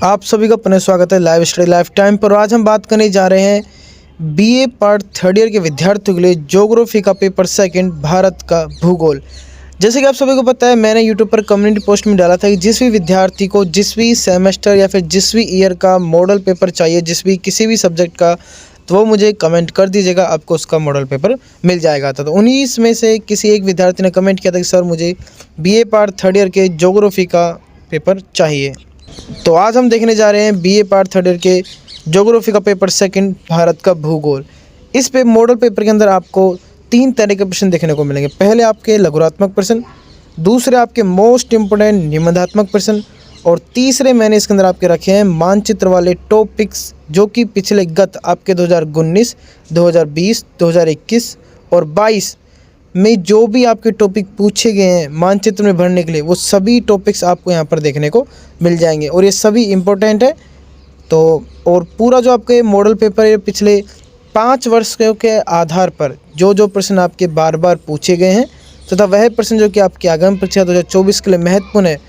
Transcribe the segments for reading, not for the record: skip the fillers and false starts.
आप सभी का पुनः स्वागत है लाइव स्टडी लाइफ टाइम पर। आज हम बात करने जा रहे हैं बीए पार्ट थर्ड ईयर के विद्यार्थियों के लिए ज्योग्राफी का पेपर सेकंड, भारत का भूगोल। जैसे कि आप सभी को पता है, मैंने यूट्यूब पर कम्युनिटी पोस्ट में डाला था कि जिस भी विद्यार्थी को जिस भी सेमेस्टर या फिर जिस भी ईयर का मॉडल पेपर चाहिए, जिस भी किसी भी सब्जेक्ट का, तो वो मुझे कमेंट कर दीजिएगा, आपको उसका मॉडल पेपर मिल जाएगा। तो उन्हीं में से किसी एक विद्यार्थी ने कमेंट किया था कि सर मुझे बीए पार्ट थर्ड ईयर के ज्योग्राफी का पेपर चाहिए। तो आज हम देखने जा रहे हैं बीए पार्ट थर्ड ईयर के ज्योग्राफी का पेपर सेकंड, भारत का भूगोल। इस पे मॉडल पेपर के अंदर आपको 3 तरह के प्रश्न देखने को मिलेंगे। पहले आपके लघुरात्मक प्रश्न, दूसरे आपके मोस्ट इम्पोर्टेंट निबंधात्मक प्रश्न, और तीसरे मैंने इसके अंदर आपके रखे हैं मानचित्र वाले टॉपिक्स, जो कि पिछले गत आपके 2019, 2020, 2021 और 22 में जो भी आपके टॉपिक पूछे गए हैं मानचित्र में भरने के लिए, वो सभी टॉपिक्स आपको यहाँ पर देखने को मिल जाएंगे और ये सभी इम्पोर्टेंट है। तो और पूरा जो आपके मॉडल पेपर है, पिछले 5 वर्ष के आधार पर जो प्रश्न आपके बार बार पूछे गए हैं तथा वह प्रश्न जो कि आपकी आगामी परीक्षा 2024 के लिए महत्वपूर्ण है,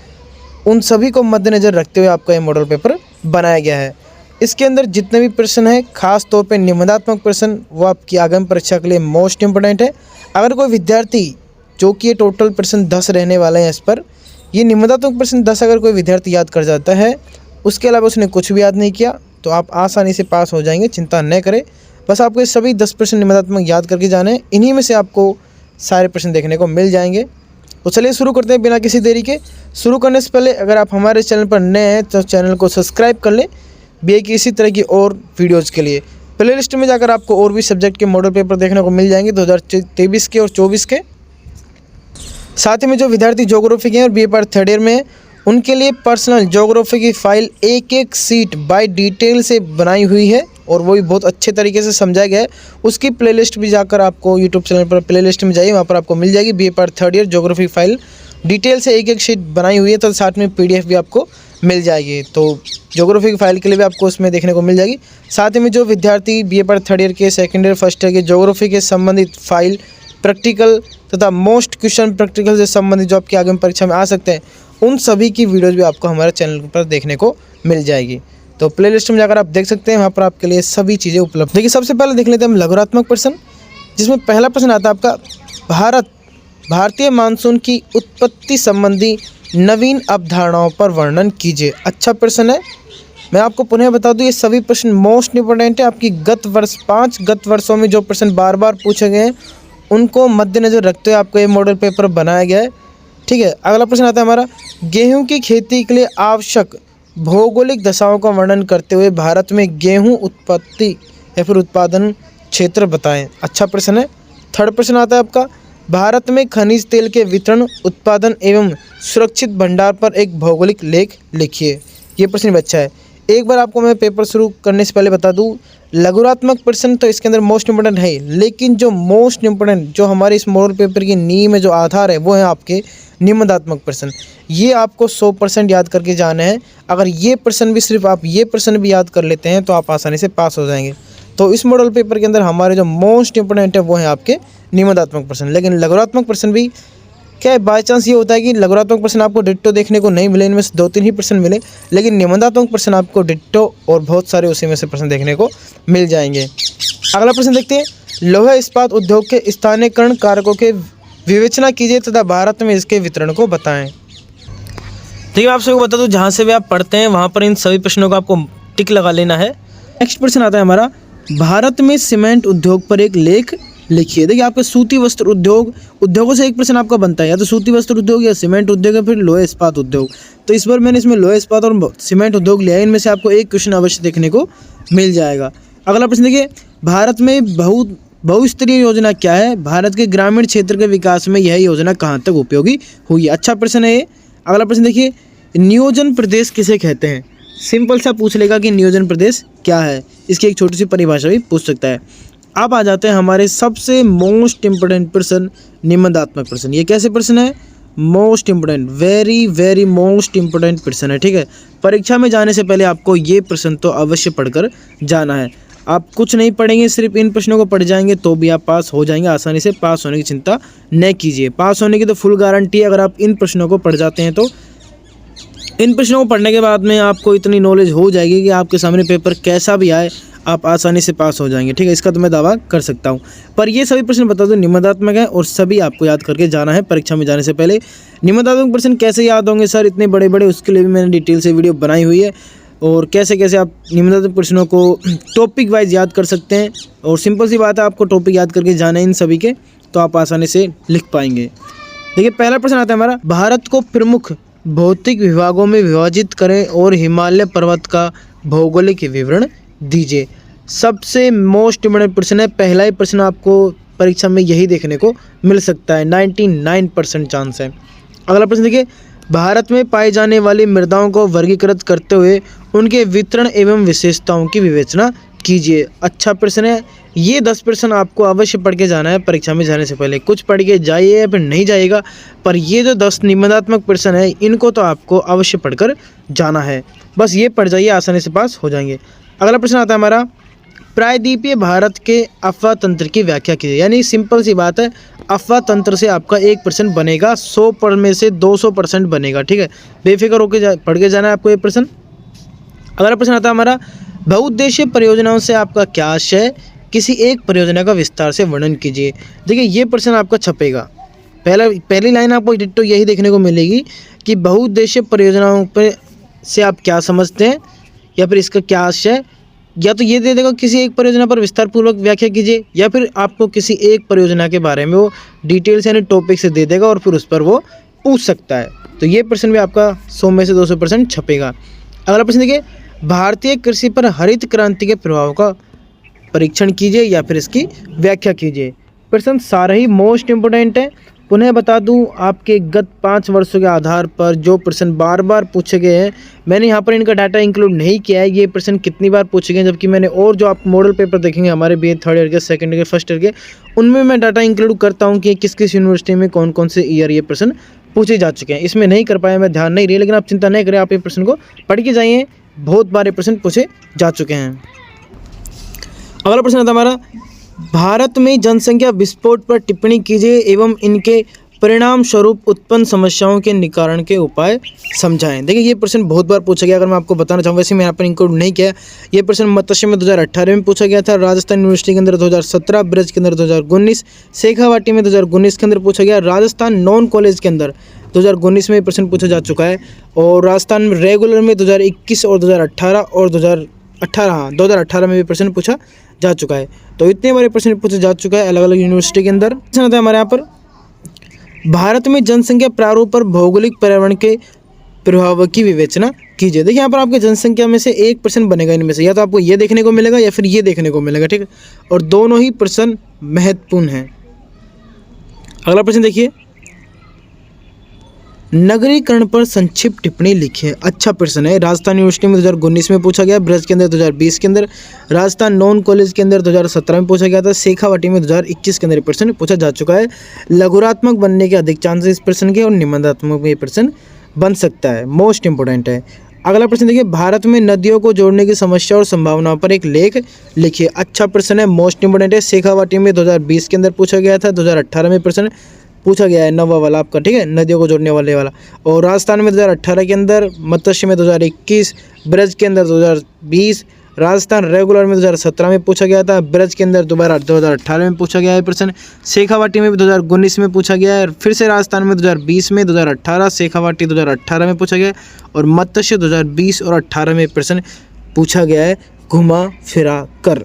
उन सभी को मद्देनज़र रखते हुए आपका ये मॉडल पेपर बनाया गया है। इसके अंदर जितने भी प्रश्न हैं, खास तौर पे निबंधात्मक प्रश्न, वो आपकी आगामी परीक्षा के लिए मोस्ट इम्पोर्टेंट है। अगर कोई विद्यार्थी, जो कि ये टोटल प्रश्न 10 रहने वाले हैं, इस पर ये निबंधात्मक प्रश्न 10 अगर कोई विद्यार्थी याद कर जाता है, उसके अलावा उसने कुछ भी याद नहीं किया, तो आप आसानी से पास हो जाएंगे, चिंता न करें। बस आपको ये सभी 10 प्रश्न निबंधात्मक याद करके जाने हैं, इन्हीं में से आपको सारे प्रश्न देखने को मिल जाएंगे। तो चलिए शुरू करते हैं बिना किसी देरी के। शुरू करने से पहले अगर आप हमारे चैनल पर नए हैं तो चैनल को सब्सक्राइब कर लें बीए की इसी तरह की और वीडियोज़ के लिए। प्ले लिस्ट में जाकर आपको और भी सब्जेक्ट के मॉडल पेपर देखने को मिल जाएंगे 2023 के और 24 के। साथ ही में जो विद्यार्थी ज्योग्राफी के हैं और बीए पार्ट थर्ड ईयर में हैं, उनके लिए पर्सनल ज्योग्राफी की फाइल एक सीट बाय डिटेल से बनाई हुई है और वो भी बहुत अच्छे तरीके से समझाया गया है। उसकी प्लेलिस्ट भी जाकर आपको यूट्यूब चैनल पर प्लेलिस्ट में जाइए, वहाँ पर आपको मिल जाएगी BA part third year geography file detail से एक शीट बनाई हुई है, तो साथ में पीडीएफ भी आपको मिल जाएगी। तो ज्योग्राफी की फाइल के लिए भी आपको उसमें देखने को मिल जाएगी। साथ ही में जो विद्यार्थी बीए पार्ट थर्ड ईयर के, सेकेंड ईयर, फर्स्ट ईयर के ज्योग्राफी के संबंधित फाइल, प्रैक्टिकल तथा मोस्ट क्वेश्चन प्रैक्टिकल से संबंधित जो आपकी आगामी परीक्षा में आ सकते हैं, उन सभी की वीडियोज़ भी आपको हमारे चैनल पर देखने को मिल जाएगी। तो प्लेलिस्ट में जाकर आप देख सकते हैं, वहाँ पर आपके लिए सभी चीज़ें उपलब्ध। देखिए, सबसे पहले देख लेते हैं हम लघुरात्मक प्रश्न, जिसमें पहला प्रश्न आता है आपका भारतीय मानसून की उत्पत्ति संबंधी नवीन अवधारणाओं पर वर्णन कीजिए। अच्छा प्रश्न है। मैं आपको पुनः बता दूं, ये सभी प्रश्न मोस्ट इंपोर्टेंट है। आपकी गत वर्षों में जो प्रश्न बार बार पूछे गए हैं, उनको मद्देनज़र रखते हुए आपको ये मॉडल पेपर बनाया गया है। ठीक है, अगला प्रश्न आता है हमारा, गेहूं की खेती के लिए आवश्यक भौगोलिक दशाओं का वर्णन करते हुए भारत में गेहूं उत्पत्ति या फिर उत्पादन क्षेत्र बताएं। अच्छा प्रश्न है। थर्ड प्रश्न आता है आपका, भारत में खनिज तेल के वितरण, उत्पादन एवं सुरक्षित भंडार पर एक भौगोलिक लेख लिखिए। ये प्रश्न भी अच्छा है। एक बार आपको मैं पेपर शुरू करने से पहले बता दूं, लघुरात्मक प्रश्न तो इसके अंदर मोस्ट इंपोर्टेंट है, लेकिन जो मोस्ट इंपोर्टेंट, जो हमारे इस मॉडल पेपर की नींव में जो आधार है, वो है आपके निबंधात्मक प्रश्न। ये आपको 100% याद करके जाना है। अगर ये प्रश्न भी, सिर्फ आप ये प्रश्न भी याद कर लेते हैं, तो आप आसानी से पास हो जाएंगे। तो इस मॉडल पेपर के अंदर हमारे जो मोस्ट इंपोर्टेंट है, वो है आपके निबंधात्मक प्रश्न। लेकिन लघुरात्मक प्रश्न भी क्या है, बाई चांस ये होता है कि लघुरात्मक प्रश्न आपको डिट्टो देखने को नहीं मिले, इनमें से 2-3 ही प्रश्न मिले, लेकिन निबंधात्मक प्रश्न आपको डिट्टो और बहुत सारे उसी में से प्रश्न देखने को मिल जाएंगे। अगला प्रश्न देखते हैं, लौह इस्पात उद्योग के स्थानीयकरण कारकों के विवेचना कीजिए तथा भारत में इसके वितरण को बताएं। देखिए, आप सबको बता दूं, जहाँ से भी आप पढ़ते हैं वहाँ पर इन सभी प्रश्नों का आपको टिक लगा लेना है। नेक्स्ट प्रश्न आता है हमारा, भारत में सीमेंट उद्योग पर एक लेख लिखिए। देखिए, आपके सूती वस्त्र उद्योगों से एक प्रश्न आपका बनता है, या तो सूती वस्त्र उद्योग या सीमेंट उद्योग या फिर लोहे इस्पात उद्योग। तो इस बार मैंने इसमें लोहे इस्पात और सीमेंट उद्योग लिया है, इनमें से आपको एक क्वेश्चन अवश्य देखने को मिल जाएगा। अगला प्रश्न देखिए, भारत में बहुस्तरीय योजना क्या है? भारत के ग्रामीण क्षेत्र के विकास में यह योजना कहाँ तक उपयोगी हुई है? अच्छा प्रश्न है ये। अगला प्रश्न देखिए, नियोजन प्रदेश किसे कहते हैं? सिंपल सा पूछ लेगा कि नियोजन प्रदेश क्या है, इसकी एक छोटी सी परिभाषा भी पूछ सकता है। अब आ जाते हैं हमारे सबसे मोस्ट इम्पोर्टेंट प्रश्न, निबंधात्मक प्रश्न। ये कैसे प्रश्न है? Most important, very most important प्रश्न है। ठीक है, परीक्षा में जाने से पहले आपको ये प्रश्न तो अवश्य पढ़कर जाना है। आप कुछ नहीं पढ़ेंगे, सिर्फ इन प्रश्नों को पढ़ जाएंगे तो भी आप पास हो जाएंगे। आसानी से पास होने की चिंता न कीजिए। पास होने की तो फुल गारंटी है अगर आप इन प्रश्नों को पढ़ जाते हैं तो। इन प्रश्नों को पढ़ने के बाद में आपको इतनी नॉलेज हो जाएगी कि आपके सामने पेपर कैसा भी आए आप आसानी से पास हो जाएंगे, ठीक है। इसका तो मैं दावा कर सकता हूँ। पर ये सभी प्रश्न बता दो निबंधात्मक है और सभी आपको याद करके जाना है परीक्षा में जाने से पहले। निबंधात्मक प्रश्न कैसे याद होंगे सर इतने बड़े बड़े, उसके लिए भी मैंने डिटेल से वीडियो बनाई हुई है, और कैसे कैसे आप निबंधात्मक प्रश्नों को टॉपिक वाइज याद कर सकते हैं। और सिंपल सी बात है, आपको टॉपिक याद करके जाना है इन सभी के, तो आप आसानी से लिख पाएंगे। देखिए पहला प्रश्न आता है हमारा, भारत को प्रमुख भौतिक विभागों में विभाजित करें और हिमालय पर्वत का भौगोलिक विवरण दीजिए। सबसे मोस्ट इम्पोर्टेंट प्रश्न है, पहला ही प्रश्न आपको परीक्षा में यही देखने को मिल सकता है, 99% चांस है। अगला प्रश्न देखिए, भारत में पाई जाने वाली मृदाओं को वर्गीकृत करते हुए उनके वितरण एवं विशेषताओं की विवेचना कीजिए। अच्छा प्रश्न है, ये 10 प्रश्न आपको अवश्य पढ़ के जाना है परीक्षा में जाने से पहले। कुछ पढ़ के जाइए या फिर नहीं जाइएगा, पर ये जो 10 निबंधात्मक प्रश्न है इनको तो आपको अवश्य पढ़कर जाना है। बस ये पढ़ जाइए, आसानी से पास हो जाएंगे। अगला प्रश्न आता है हमारा, प्रायद्वीपीय भारत के अफवाह तंत्र की व्याख्या कीजिए। यानी सिंपल सी बात है, अफवाह तंत्र से आपका 1% बनेगा, 100 पर में से 200% बनेगा, ठीक है। बेफिक्र होकर पढ़ के जाना है आपको ये प्रश्न। अगला प्रश्न आता है हमारा, बहुउद्देशीय परियोजनाओं से आपका क्या आशय है, किसी एक परियोजना का विस्तार से वर्णन कीजिए। देखिए ये प्रश्न आपका छपेगा, पहली लाइन आपको डिट्टो यही देखने को मिलेगी कि बहुउद्देशीय परियोजनाओं पर से आप क्या समझते हैं या फिर इसका क्या आशय है। या तो ये दे देगा किसी एक परियोजना पर विस्तार पूर्वक व्याख्या कीजिए, या फिर आपको किसी एक परियोजना के बारे में वो डिटेल्स यानी टॉपिक से दे देगा और फिर उस पर वो पूछ सकता है। तो ये प्रश्न भी आपका 100 में से 200% छपेगा। अगला प्रश्न देखिए, भारतीय कृषि पर हरित क्रांति के प्रभाव का परीक्षण कीजिए या फिर इसकी व्याख्या कीजिए। प्रश्न सारे ही मोस्ट इम्पोर्टेंट है। पुनः बता दूं, आपके गत 5 वर्षों के आधार पर जो प्रश्न बार बार पूछे गए हैं, मैंने यहाँ पर इनका डाटा इंक्लूड नहीं किया है ये प्रश्न कितनी बार पूछे गए, जबकि मैंने और जो आप मॉडल पेपर देखेंगे हमारे BA 3rd ईयर के, 2nd ईयर के, 1st ईयर के, उनमें मैं डाटा इंक्लूड करता हूँ कि किस किस यूनिवर्सिटी में कौन कौन से ईयर ये प्रश्न पूछे जा चुके हैं। इसमें नहीं कर पाया, मैं ध्यान नहीं रही, लेकिन आप चिंता नहीं करें, आप ये प्रश्न को पढ़ के जाइए, बहुत बार ये प्रश्न पूछे जा चुके हैं। अगला प्रश्न आता हमारा, भारत में जनसंख्या विस्फोट पर टिप्पणी कीजिए एवं इनके परिणाम स्वरूप उत्पन्न समस्याओं के निवारण के उपाय समझाएं। देखिए ये प्रश्न बहुत बार पूछा गया, अगर मैं आपको बताना चाहूँ, वैसे मैं यहाँ पर इंक्लूड नहीं किया। ये प्रश्न मत्स्य में 2018 में पूछा गया था, राजस्थान यूनिवर्सिटी के अंदर 2017, ब्रज के अंदर 2019, शेखावाटी में 2019 के अंदर पूछा गया, राजस्थान नॉन कॉलेज के अंदर 2019 में प्रश्न पूछा जा चुका है, और राजस्थान में रेगुलर में 2021 और 2018 और 2018 में भी प्रश्न पूछा जा चुका है। तो इतने बारे प्रश्न पूछा जा चुका है अलग अलग यूनिवर्सिटी के अंदर। प्रश्न हमारे यहाँ पर, भारत में जनसंख्या प्रारूप पर भौगोलिक पर्यावरण के प्रभाव की विवेचना कीजिए। देखिए यहाँ पर आपके जनसंख्या में से एक प्रश्न बनेगा, इनमें से या तो आपको ये देखने को मिलेगा या फिर ये देखने को मिलेगा, ठीक है। और दोनों ही प्रश्न महत्वपूर्ण हैं। अगला प्रश्न देखिए, नगरीकरण पर संक्षिप्त टिप्पणी लिखिए। अच्छा प्रश्न है, राजस्थान यूनिवर्सिटी में 2019 में पूछा गया, ब्रज के अंदर 2020 के अंदर, राजस्थान नॉन कॉलेज के अंदर 2017 में पूछा गया था, शेखावाटी में 2021 के अंदर प्रश्न पूछा जा चुका है। लघुरात्मक बनने के अधिक चांसेस इस प्रश्न के, और निबंधात्मक में ये प्रश्न बन सकता है, मोस्ट इंपोर्टेंट है। अगला प्रश्न देखिए, भारत में नदियों को जोड़ने की समस्या और संभावनाओं पर एक लेख लिखिए। अच्छा प्रश्न है, मोस्ट इंपोर्टेंट है। शेखावाटी में 2020 के अंदर पूछा गया था, 2018 में प्रश्न पूछा गया है, नवा वाला आपका, ठीक है, नदियों को जोड़ने वाले वाला। और राजस्थान में 2018 के अंदर, मत्स्य में 2021, ब्रज के अंदर 2020, राजस्थान रेगुलर में 2017 में पूछा गया था, ब्रज के अंदर दोबारा 2018 में पूछा गया है प्रश्न, शेखावाटी में भी 2019 में पूछा गया है, फिर से राजस्थान में 2020 में, 2018, शेखावाटी 2018 में पूछा गया है, और मत्स्य 2020 और 18 में प्रश्न पूछा गया है घुमा फिरा कर।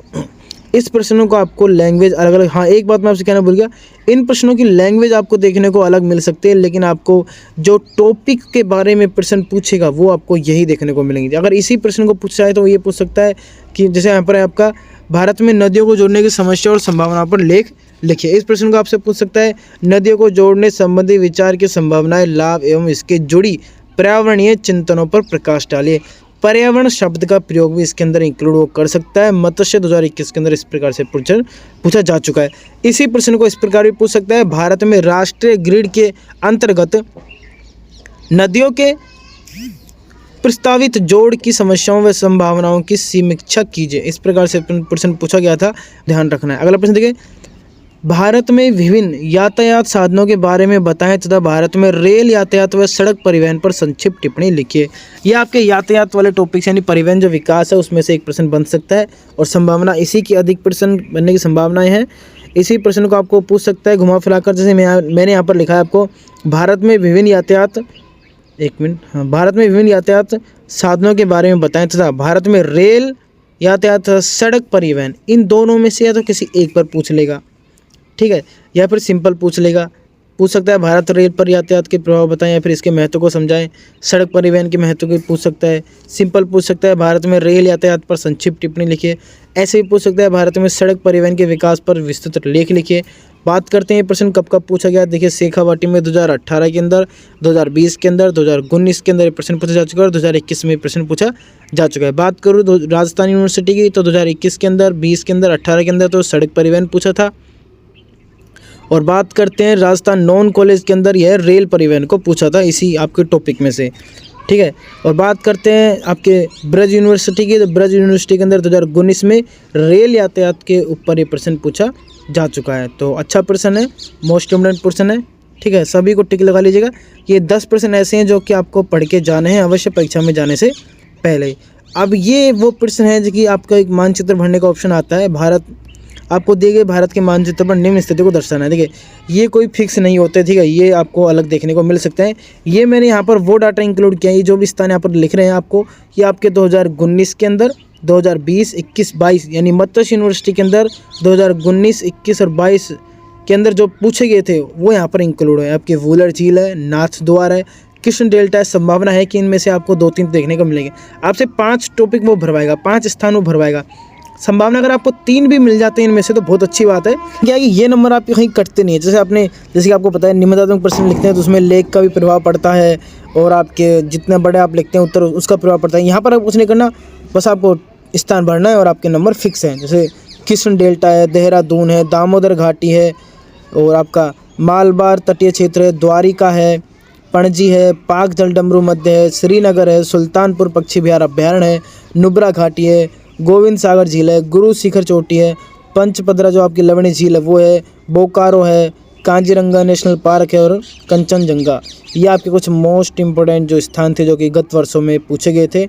इस प्रश्नों को आपको लैंग्वेज अलग अलग, हाँ एक बात मैं आपसे कहना भूल गया, इन प्रश्नों की लैंग्वेज आपको देखने को अलग मिल सकती है, लेकिन आपको जो टॉपिक के बारे में प्रश्न पूछेगा वो आपको यही देखने को मिलेंगे। अगर इसी प्रश्न को पूछा है तो ये पूछ सकता है कि जैसे यहाँ पर है आपका, भारत में नदियों को जोड़ने की समस्या और संभावनाओं पर लेख लिखिए। इस प्रश्न को आपसे पूछ सकता है, नदियों को जोड़ने संबंधी विचार की संभावनाएं, लाभ एवं इसके जुड़ी पर्यावरणीय चिंतनों पर प्रकाश डालिए। पर्यावरण शब्द का प्रयोग भी इसके अंदर इंक्लूड कर सकता है। मत्स्य 2021 के अंदर इस प्रकार से पूछा जा चुका है। इसी प्रश्न को इस प्रकार भी पूछ सकता है, भारत में राष्ट्रीय ग्रिड के अंतर्गत नदियों के प्रस्तावित जोड़ की समस्याओं व संभावनाओं की समीक्षा कीजिए। इस प्रकार से प्रश्न पूछा गया था, ध्यान रखना है। अगला प्रश्न देखिए, भारत में विभिन्न यातायात साधनों के बारे में बताएं तथा भारत में रेल यातायात व सड़क परिवहन पर संक्षिप्त टिप्पणी लिखिए। ये आपके यातायात वाले टॉपिक्स यानी परिवहन जो विकास है उसमें से एक प्रश्न बन सकता है और संभावना इसी की अधिक प्रश्न बनने की संभावनाएं हैं। इसी प्रश्न को आपको पूछ सकता है घुमा फिराकर, जैसे मैंने यहाँ पर लिखा है आपको भारत में विभिन्न यातायात साधनों के बारे में बताएं तथा भारत में रेल यातायात सड़क परिवहन इन दोनों में से या तो किसी एक पर पूछ लेगा, ठीक है, या फिर सिंपल पूछ सकता है भारत रेल पर यातायात के प्रभाव बताएं या फिर इसके महत्व को समझाएं। सड़क परिवहन के महत्व को पूछ सकता है, सिंपल पूछ सकता है भारत में रेल यातायात पर संक्षिप्त टिप्पणी लिखिए। ऐसे भी पूछ सकता है भारत में सड़क परिवहन के विकास पर विस्तृत लेख लिखिए। बात करते हैं ये प्रश्न कब कब पूछा गया। देखिए शेखावाटी में 2018 के अंदर, 2020 के अंदर, 2019 के अंदर ये प्रश्न पूछा जा चुका है और 2021 में प्रश्न पूछा जा चुका है। बात करूँ राजस्थान यूनिवर्सिटी की तो 2021 के अंदर, 20 के अंदर, 18 के अंदर तो सड़क परिवहन पूछा था। और बात करते हैं राजस्थान नॉन कॉलेज के अंदर यह रेल परिवहन को पूछा था इसी आपके टॉपिक में से, ठीक है। और बात करते हैं आपके ब्रज यूनिवर्सिटी की, तो ब्रज यूनिवर्सिटी के अंदर 2019 में रेल यातायात के ऊपर ये प्रश्न पूछा जा चुका है। तो अच्छा प्रश्न है, मोस्ट इम्पोर्टेंट प्रश्न है, ठीक है। सभी को टिक लगा लीजिएगा। ये 10 प्रश्न ऐसे हैं जो कि आपको पढ़ के जाने हैं अवश्य परीक्षा में जाने से पहले। अब ये वो प्रश्न है जो कि आपका एक मानचित्र भरने का ऑप्शन आता है। भारत आपको दिए गए भारत के मानचित्र पर निम्न स्थिति को दर्शाना है। देखिए ये कोई फिक्स नहीं होते, ठीक है, ये आपको अलग देखने को मिल सकते हैं। ये मैंने यहाँ पर वो डाटा इंक्लूड किया है, ये जो भी स्थान यहाँ पर लिख रहे हैं आपको, ये आपके 2019 के अंदर, 2020, 21, 22 यानी मत्स्य यूनिवर्सिटी के अंदर 2019, 21 और 22 के अंदर जो पूछे गए थे वो यहाँ पर इंक्लूड है। आपके वूलर झील है, नाथ द्वार है, कृष्ण डेल्टा है। संभावना है कि इनमें से आपको 2-3 देखने को मिलेंगे। आपसे 5 टॉपिक वो भरवाएगा, 5 स्थान वो भरवाएगा। संभावना अगर आपको 3 भी मिल जाते हैं इनमें से तो बहुत अच्छी बात है। क्या है कि ये नंबर आपके कहीं कटते नहीं है। जैसे कि आपको पता है निम्नदात्मक प्रश्न लिखते हैं तो उसमें लेख का भी प्रभाव पड़ता है और आपके जितने बड़े आप लिखते हैं उत्तर उसका प्रभाव पड़ता है। यहाँ पर आप कुछ नहीं करना, बस आपको स्थान भरना है और आपके नंबर फिक्स हैं। जैसे कृष्ण डेल्टा है, देहरादून है, दामोदर घाटी है और आपका मालबार तटीय क्षेत्र है, द्वारिका है, पणजी है, पाक जलडमरू मध्य है, श्रीनगर है, सुल्तानपुर पक्षी विहार अभ्यारण्य है, नुब्रा घाटी है, गोविंद सागर झील है, गुरु शिखर चोटी है, पंचपदरा जो आपकी लवणी झील है वो है, बोकारो है, कांजीरंगा नेशनल पार्क है और कंचनजंगा। ये आपके कुछ मोस्ट इम्पोर्टेंट जो स्थान थे जो कि गत वर्षों में पूछे गए थे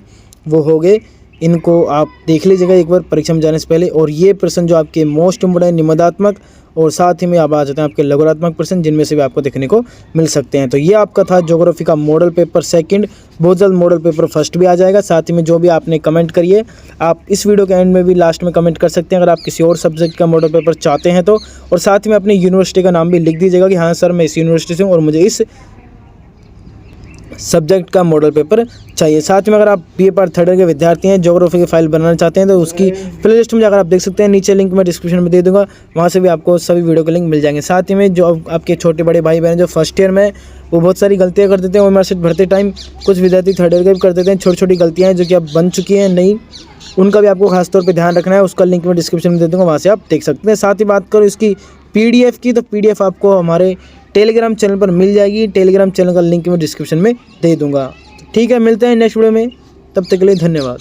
वो हो गए। इनको आप देख लीजिएगा एक बार परीक्षा में जाने से पहले। और ये प्रश्न जो आपके मोस्ट इम्पोर्टेंट निम्नात्मक और साथ ही में आप आ जाते हैं आपके लघुरात्मक प्रश्न जिनमें से भी आपको देखने को मिल सकते हैं। तो ये आपका था ज्योग्राफी का मॉडल पेपर सेकंड। बहुत जल्द मॉडल पेपर फर्स्ट भी आ जाएगा। साथ ही में जो भी आपने कमेंट करिए, आप इस वीडियो के एंड में भी लास्ट में कमेंट कर सकते हैं अगर आप किसी और सब्जेक्ट का मॉडल पेपर चाहते हैं तो। और साथ ही में अपनी यूनिवर्सिटी का नाम भी लिख दीजिएगा कि हाँ सर मैं इस यूनिवर्सिटी से हूँ और मुझे इस सब्जेक्ट का मॉडल पेपर चाहिए। साथ में अगर आप बीए पार्ट थर्ड ईयर के विद्यार्थी हैं, ज्योग्राफी की फाइल बनाना चाहते हैं तो उसकी प्ले लिस्ट में जाकर आप देख सकते हैं। नीचे लिंक मैं डिस्क्रिप्शन में दे दूंगा, वहाँ से भी आपको सभी वीडियो के लिंक मिल जाएंगे। साथ ही में जो आपके छोटे बड़े भाई बहन जो फर्स्ट ईयर में वो बहुत सारी गलतियाँ कर देते हैं, ओएमआर शीट भरते टाइम कुछ विद्यार्थी थर्ड ईयर के भी कर देते हैं। छोटी छोटी गलतियाँ जो कि अब बन चुकी हैं नहीं, उनका भी आपको खासतौर पर ध्यान रखना है। उसका लिंक मैं डिस्क्रिप्शन में दे दूँगा, वहाँ से आप देख सकते हैं। साथ ही बात करो इसकी PDF की, तो PDF आपको हमारे टेलीग्राम चैनल पर मिल जाएगी। टेलीग्राम चैनल का लिंक मैं डिस्क्रिप्शन में दे दूँगा। ठीक है, मिलते हैं नेक्स्ट वीडियो में, तब तक के लिए धन्यवाद।